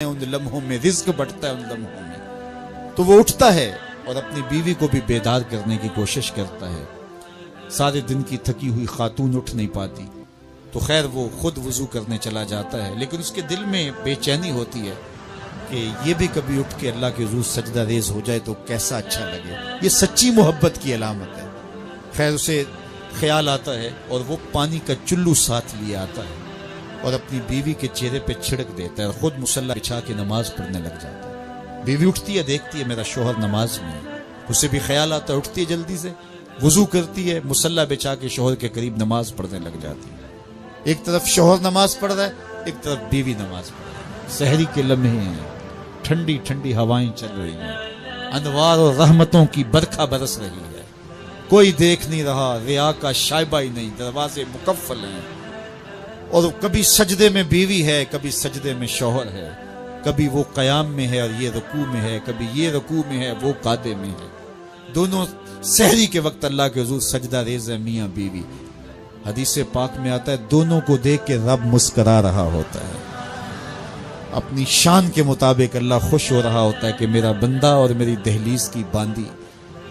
उन लम्हों में रिज्क बढ़ता है, उन लम्हों में। तो वो उठता है और अपनी बीवी को भी बेदार करने की कोशिश करता है। सारे दिन की थकी हुई खातून उठ नहीं पाती तो खैर वो खुद वजू करने चला जाता है, लेकिन उसके दिल में बेचैनी होती है कि ये भी कभी उठ के अल्लाह के हुजूर सजदा रेज हो जाए तो कैसा अच्छा लगे। ये सच्ची मोहब्बत की अलामत है। खैर उसे ख्याल आता है और वो पानी का चुल्लू साथ लिए आता है और अपनी बीवी के चेहरे पे छिड़क देता है और खुद मुसल्ला बिछा के नमाज पढ़ने लग जाता है। बीवी उठती है, देखती है मेरा शोहर नमाज में है, उसे भी ख्याल आता है, उठती है जल्दी से, वजू करती है, मुसल्ला बिछा के शोहर के करीब नमाज पढ़ने लग जाती है। एक तरफ शोहर नमाज पढ़ रहा है, एक तरफ बीवी नमाज पढ़ रही है। सहरी के लम्हे हैं, ठंडी ठंडी हवाएं चल रही हैं, अनवार और रहमतों की बरखा बरस रही है। कोई देख नहीं रहा, रिया का शायबा ही नहीं, दरवाजे मुकफ्फल हैं। और कभी सजदे में बीवी है, कभी सजदे में शौहर है, कभी वो कयाम में है और ये रुकू में है, कभी ये रुकू में है वो कादे में है। दोनों सहरी के वक्त अल्लाह के हुजूर सजदा रेज़ है मियाँ बीवी। हदीस पाक में आता है दोनों को देख के रब मुस्करा रहा होता है। अपनी शान के मुताबिक अल्लाह खुश हो रहा होता है कि मेरा बंदा और मेरी दहलीज की बांदी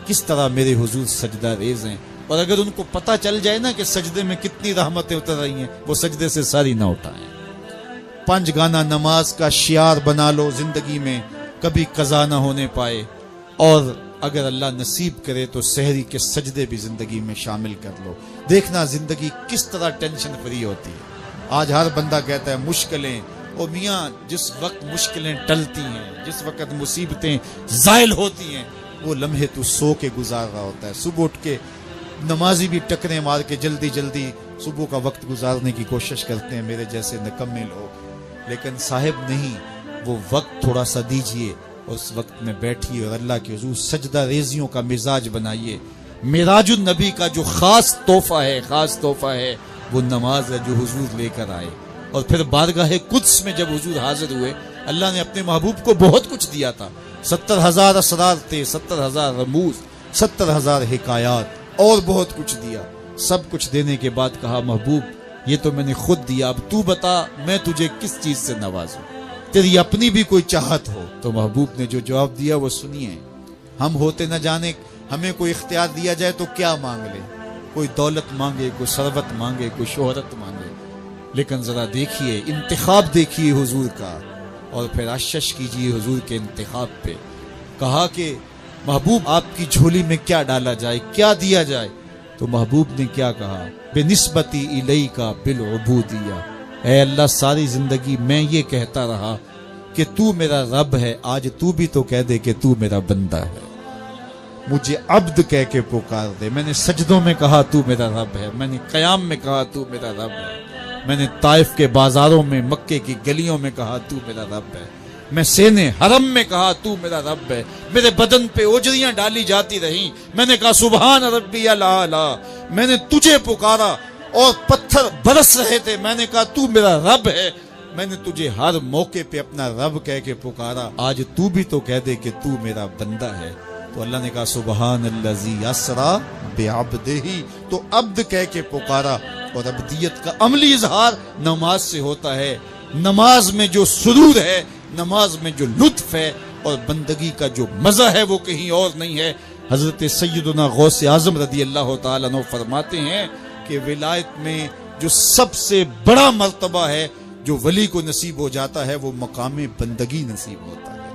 किस तरह मेरे हुजूर सजदा रेज़ हैं। और अगर उनको पता चल जाए ना कि सजदे में कितनी रहमतें उतर रही हैं, वो सजदे से सारी ना उठाएं। 5 गाना नमाज का शियार बना लो जिंदगी में, कभी कज़ा ना होने पाए। और अगर अल्लाह नसीब करे तो सहरी के सजदे भी जिंदगी में शामिल कर लो। देखना जिंदगी किस तरह टेंशन फ्री होती है। आज हर बंदा कहता है मुश्किलें, ओ मियाँ जिस वक्त मुश्किलें टलती हैं, जिस वक्त मुसीबतें ज़ाइल होती हैं, वो लम्हे तू सो के गुजार रहा होता है। सुबह उठ के नमाजी भी टकरे मार के जल्दी जल्दी सुबह का वक्त गुजारने की कोशिश करते हैं मेरे जैसे निकम्मे लोग। लेकिन साहिब नहीं, वो वक्त थोड़ा सा दीजिए और उस वक्त में बैठिए और अल्लाह के हुजूर सजदा रेजियों का मिजाज बनाइए। मिराजुन नबी का जो खास तोहफा है वो नमाज है जो हुजूर लेकर आए। और फिर बारगाह कुद्स में जब हुजूर हाजिर हुए, अल्लाह ने अपने महबूब को बहुत कुछ दिया था। 70,000 असरार थे, 70,000 रमूज, 70,000 हिकायात और बहुत कुछ दिया। सब कुछ देने के बाद कहा महबूब ये तो मैंने खुद दिया, अब तू बता मैं तुझे किस चीज से नवाजूं, तेरी अपनी भी कोई चाहत हो। तो महबूब ने जो जवाब दिया वो सुनिए। हम होते न जाने हमें कोई इख्तियार दिया जाए तो क्या मांग ले, कोई दौलत मांगे, कोई सरवत मांगे, कोई शोहरत मांगे, लेकिन जरा देखिए इंतखाब देखिए हुजूर का और फिर आश्चर्य कीजिए हुजूर के इंतखाब पे। कहा कि महबूब आपकी झोली में क्या डाला जाए, क्या दिया जाए। तो महबूब ने क्या कहा, बेनिस्बती इलैका बिलउबूदिया, ऐ अल्लाह सारी जिंदगी मैं ये कहता रहा कि तू मेरा रब है, आज तू भी तो कह दे कि तू मेरा बंदा है। मुझे अब्द कह के पुकार दे। मैंने सजदों में कहा तू मेरा रब है, मैंने कयाम में कहा तू मेरा रब है, मैंने ताइफ के बाजारों में, मक्के की गलियों में कहा तू मेरा रब है, मैं सेने हरम में कहा तू मेरा रब है। मेरे बदन पे ओजरियां डाली जाती रहीं, मैंने कहा सुबहान रब्बी अला, मैंने तुझे पुकारा और पत्थर बरस रहे थे, मैंने कहा तू मेरा रब है। मैंने तुझे हर मौके पे अपना रब कह के पुकारा, आज तू भी तो कह दे कि तू मेरा बंदा है। तो अल्लाह ने कहा सुबहान अल्लज़ी अस्रा बिअब्दिही, तो अब्द कह के पुकारा। और अब्दियत का अमली इजहार नमाज से होता है। नमाज में जो सुरूर है, नमाज में जो लुत्फ है और बंदगी का जो मजा है वो कहीं और नहीं है। हजरत सैयदना गौस आजम रदी अल्लाह तआला अन्हु फरमाते हैं कि विलायत में जो सबसे बड़ा मर्तबा है जो वली को नसीब हो जाता है वो मकाम बंदगी नसीब होता है,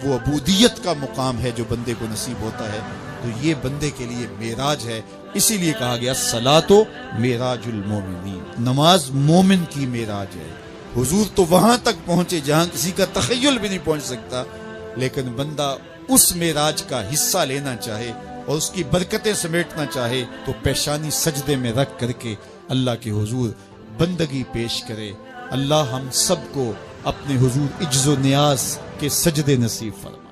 वो अबूदियत का मुकाम है जो बंदे को नसीब होता है। तो ये बंदे के लिए मेराज है। इसीलिए कहा गया सलातो मेराजुल मोमिनीन, नमाज मोमिन की मेराज है। हुजूर तो वहां तक पहुंचे जहां किसी का तखय्युल भी नहीं पहुंच सकता, लेकिन बंदा उस मेराज का हिस्सा लेना चाहे और उसकी बरकतें समेटना चाहे तो पेशानी सजदे में रख करके अल्लाह के हुजूर बंदगी पेश करे। अल्लाह हम सबको अपने हुजूर इज्ज़ो नियाज के सजदे नसीब फरमाए।